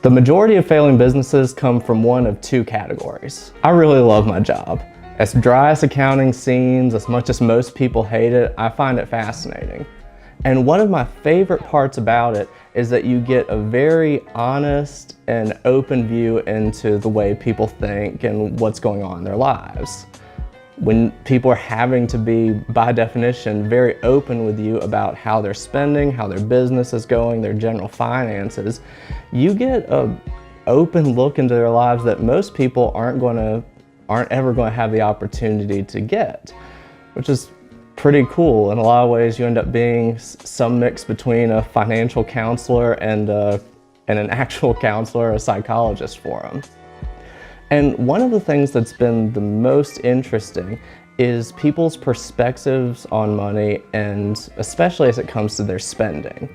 The majority of failing businesses come from one of two categories. I really love my job. As dry as accounting seems, as much as most people hate it, I find it fascinating. And one of my favorite parts about it is that you get a very honest and open view into the way people think and what's going on in their lives. When people are having to be, by definition, very open with you about how they're spending, how their business is going, their general finances, you get an open look into their lives that most people aren't ever going to have the opportunity to get, which is pretty cool. In a lot of ways, you end up being some mix between a financial counselor and an actual counselor, a psychologist for them. And one of the things that's been the most interesting is people's perspectives on money, and especially as it comes to their spending.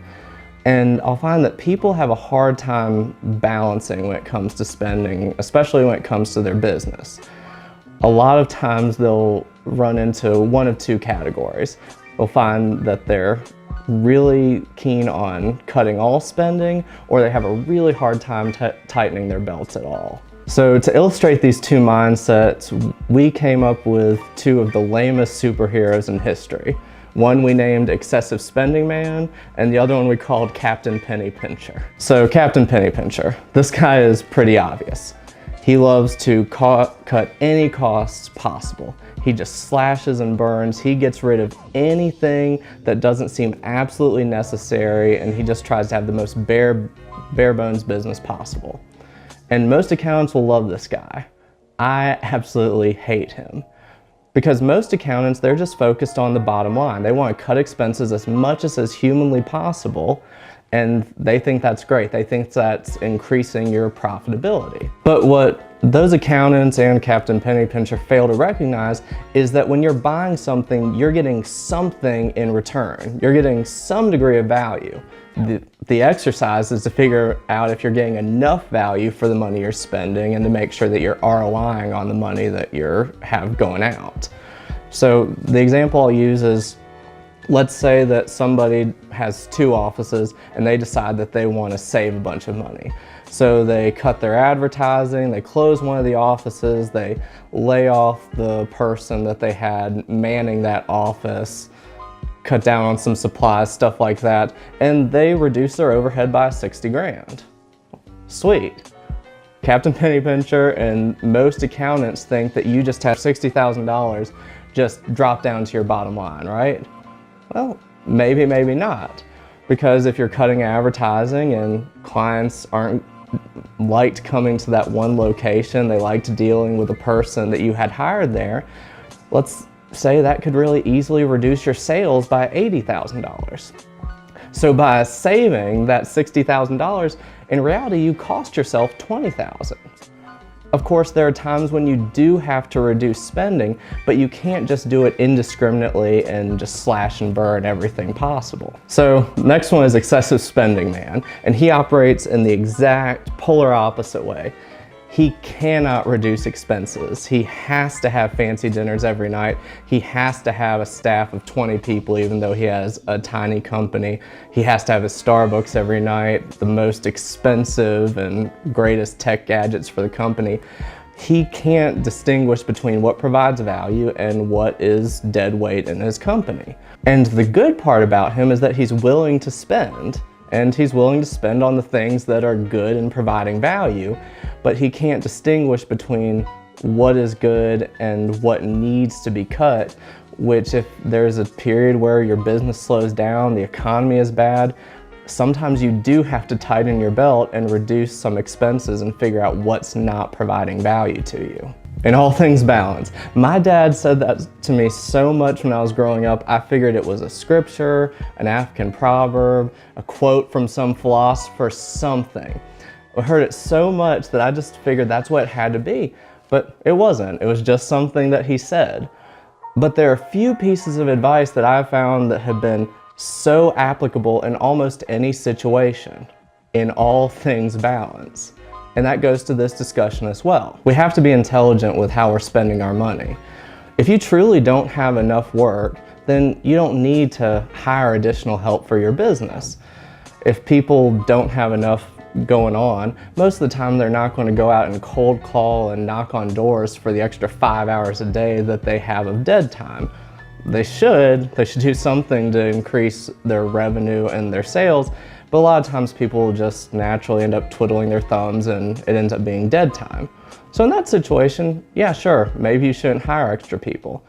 And I'll find that people have a hard time balancing when it comes to spending, especially when it comes to their business. A lot of times they'll run into one of two categories. They'll find that they're really keen on cutting all spending, or they have a really hard time tightening their belts at all. So to illustrate these two mindsets, we came up with two of the lamest superheroes in history. One we named Excessive Spending Man, and the other one we called Captain Penny Pincher. So Captain Penny Pincher, this guy is pretty obvious. He loves to cut any costs possible. He just slashes and burns. He gets rid of anything that doesn't seem absolutely necessary, and he just tries to have the most bare bones business possible. And most accountants will love this guy. I absolutely hate him. Because most accountants, they're just focused on the bottom line. They want to cut expenses as much as is humanly possible, and they think that's great. They think that's increasing your profitability. But what those accountants and Captain Penny Pincher fail to recognize is that when you're buying something, you're getting something in return. You're getting some degree of value. The exercise is to figure out if you're getting enough value for the money you're spending and to make sure that you're ROIing on the money that you have going out. So the example I'll use is, let's say that somebody has two offices and they decide that they want to save a bunch of money. So they cut their advertising, they close one of the offices, they lay off the person that they had manning that office, cut down on some supplies, stuff like that, and they reduce their overhead by 60 grand. Sweet. Captain Penny Pincher and most accountants think that you just have $60,000 just drop down to your bottom line, right? Well, maybe, maybe not. Because if you're cutting advertising and clients aren't liked coming to that one location, they liked dealing with a person that you had hired there, let's say that could really easily reduce your sales by $80,000. So by saving that $60,000, in reality, you cost yourself $20,000. Of course, there are times when you do have to reduce spending, but you can't just do it indiscriminately and just slash and burn everything possible. So next one is Excessive Spending Man, and he operates in the exact polar opposite way. He cannot reduce expenses. He has to have fancy dinners every night. He has to have a staff of 20 people, even though he has a tiny company. He has to have his Starbucks every night, the most expensive and greatest tech gadgets for the company. He can't distinguish between what provides value and what is dead weight in his company. And the good part about him is that he's willing to spend. And he's willing to spend on the things that are good and providing value, but he can't distinguish between what is good and what needs to be cut, which if there's a period where your business slows down, the economy is bad, sometimes you do have to tighten your belt and reduce some expenses and figure out what's not providing value to you. In all things balance. My dad said that to me so much when I was growing up, I figured it was a scripture, an African proverb, a quote from some philosopher, something. I heard it so much that I just figured that's what it had to be, but it wasn't. It was just something that he said. But there are a few pieces of advice that I've found that have been so applicable in almost any situation. In all things balance. And that goes to this discussion as well. We have to be intelligent with how we're spending our money. If you truly don't have enough work, then you don't need to hire additional help for your business. If people don't have enough going on, most of the time they're not going to go out and cold call and knock on doors for the extra 5 hours a day that they have of dead time. They should do something to increase their revenue and their sales, but a lot of times people will just naturally end up twiddling their thumbs and it ends up being dead time. So in that situation, yeah, sure, maybe you shouldn't hire extra people.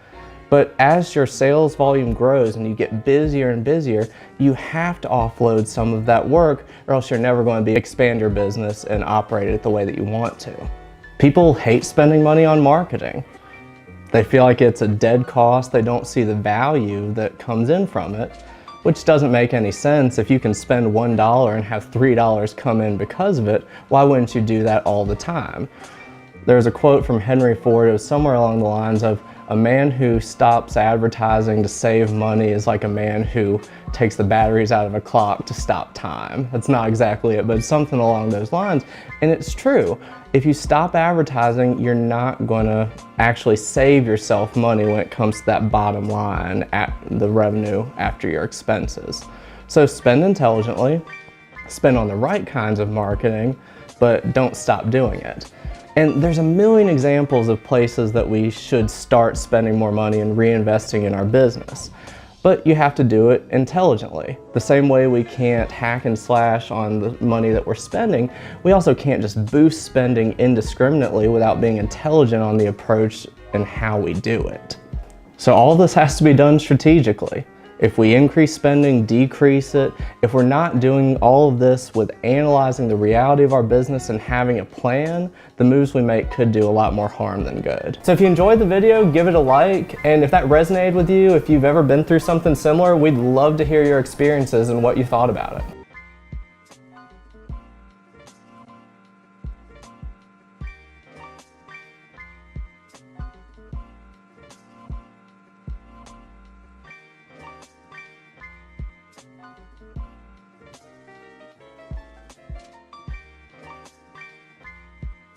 But as your sales volume grows and you get busier and busier, you have to offload some of that work, or else you're never going to expand your business and operate it the way that you want to. People hate spending money on marketing. They feel like it's a dead cost. They don't see the value that comes in from it, which doesn't make any sense. If you can spend $1 and have $3 come in because of it, why wouldn't you do that all the time? There's a quote from Henry Ford. It was somewhere along the lines of, "A man who stops advertising to save money is like a man who takes the batteries out of a clock to stop time." That's not exactly it, but it's something along those lines. And it's true. If you stop advertising, you're not going to actually save yourself money when it comes to that bottom line at the revenue after your expenses. So spend intelligently, spend on the right kinds of marketing, but don't stop doing it. And there's a million examples of places that we should start spending more money and reinvesting in our business. But you have to do it intelligently. The same way we can't hack and slash on the money that we're spending, we also can't just boost spending indiscriminately without being intelligent on the approach and how we do it. So all this has to be done strategically. If we increase spending, decrease it, if we're not doing all of this with analyzing the reality of our business and having a plan, the moves we make could do a lot more harm than good. So if you enjoyed the video, give it a like, and if that resonated with you, if you've ever been through something similar, we'd love to hear your experiences and what you thought about it.